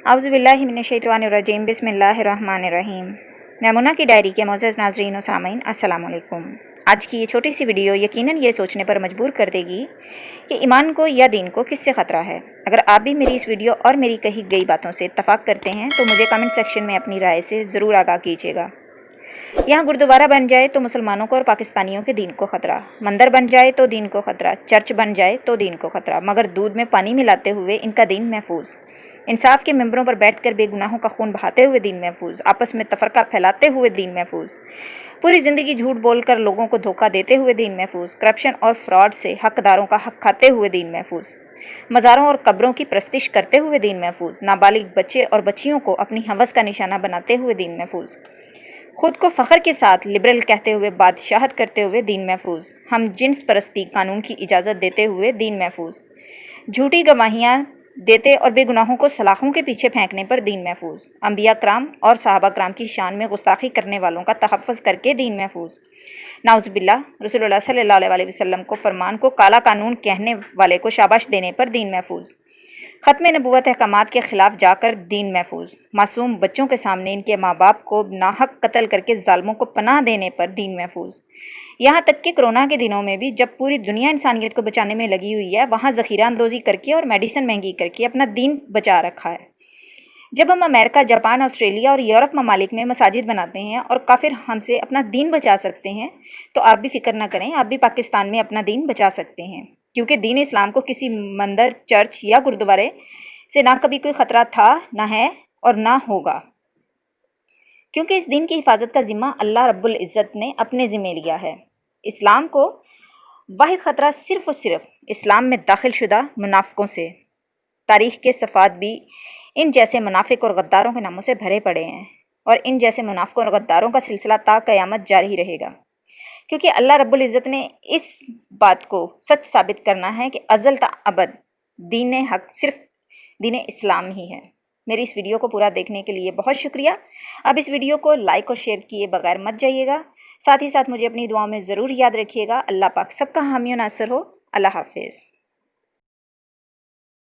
औज़ु बिल्लाहि मिनश्शैतानिर्रजीम बिस्मिल्लाहिर्रहमानिर्रहीम। मैमुना की डायरी के मोअज़्ज़ज़ नाज़रीन व सामीन अस्सलाम वालेकुम। आज की ये छोटी सी वीडियो यकीनन ये सोचने पर मजबूर कर देगी कि ईमान को या दीन को किससे ख़तरा है। अगर आप भी मेरी इस वीडियो और मेरी कही गई बातों से इत्तफ़ाक़ करते हैं तो मुझे कमेंट सेक्शन में अपनी राय से ज़रूर आगाह कीजिएगा। यहाँ गुरुद्वारा बन जाए तो मुसलमानों को और पाकिस्तानियों के दीन को ख़तरा, मंदिर बन जाए तो दीन को ख़तरा, चर्च बन जाए तो दीन को ख़तरा, मगर दूध में पानी मिलाते हुए इनका दीन महफूज। इंसाफ के मेंबरों पर बैठकर बेगुनाहों का खून बहाते हुए दीन महफूज, आपस में तफरका फैलाते हुए दीन महफूज, पूरी ज़िंदगी झूठ बोलकर लोगों को धोखा देते हुए दीन महफूज, करप्शन और फ्रॉड से हकदारों का हक खाते हुए दीन महफूज, मज़ारों और कब्रों की प्रस्तिश करते हुए दीन महफूज, नाबालिग बच्चे और बच्चियों को अपनी हवस का निशाना बनाते हुए दीन महफूज, खुद को फ़ख्र के साथ लिबरल कहते हुए बादशाहत करते हुए दीन महफूज, हम जिन्स परस्ती कानून की इजाज़त देते हुए दीन महफूज, झूठी गवाहियाँ देते और बेगुनाहों को सलाखों के पीछे फेंकने पर दीन महफूज, अंबिया कराम और सहाबा कराम की शान में गुस्ताखी करने वालों का तहफ़्फ़ुज़ करके दीन महफूज, नाउज़ु बिल्लाह रसूलुल्लाह सल्लल्लाहु अलैहि वसल्लम को फरमान को काला कानून कहने वाले को शाबाश देने पर दीन महफूज, ख़त्म नबूवत अहकामात के ख़िलाफ़ जाकर दीन महफूज, मासूम बच्चों के सामने इनके माँ बाप को नाहक कत्ल करके ज़ालिमों को पनाह देने पर दीन महफूज। यहाँ तक कि कोरोना के दिनों में भी जब पूरी दुनिया इंसानियत को बचाने में लगी हुई है, वहाँ ज़ख़ीरा अंदोज़ी करके और मेडिसिन महंगी करके अपना दीन बचा रखा है। जब हम अमेरिका, जापान, ऑस्ट्रेलिया और यूरोप ममालिक में मसाजिद बनाते हैं और काफिर हमसे अपना दीन बचा सकते हैं, तो आप भी फिक्र ना करें, आप भी पाकिस्तान में अपना दीन बचा सकते हैं, क्योंकि दीन इस्लाम को किसी मंदिर, चर्च या गुरुद्वारे से ना कभी कोई ख़तरा था, ना है और ना होगा, क्योंकि इस दीन की हिफाजत का ज़िम्मा अल्लाह रब्बुल इज़्ज़त ने अपने ज़िम्मे लिया है। इस्लाम को वाहिद ख़तरा सिर्फ़ और सिर्फ इस्लाम में दाखिल शुदा मुनाफ़िकों से। तारीख़ के सफ़ात भी इन जैसे मुनाफिक और गद्दारों के नामों से भरे पड़े हैं और इन जैसे मुनाफिकों और गद्दारों का सिलसिला ता क़यामत जारी रहेगा, क्योंकि अल्लाह रब्बुल इज़्ज़त ने इस बात को सच साबित करना है कि अज़ल ता अबद दीन हक सिर्फ दीन इस्लाम ही है। मेरी इस वीडियो को पूरा देखने के लिए बहुत शुक्रिया। अब इस वीडियो को लाइक और शेयर किए बगैर मत जाइएगा। साथ ही साथ मुझे अपनी दुआओं में ज़रूर याद रखिएगा। अल्लाह पाक सबका हामी और नासिर हो। अल्लाह हाफिज़।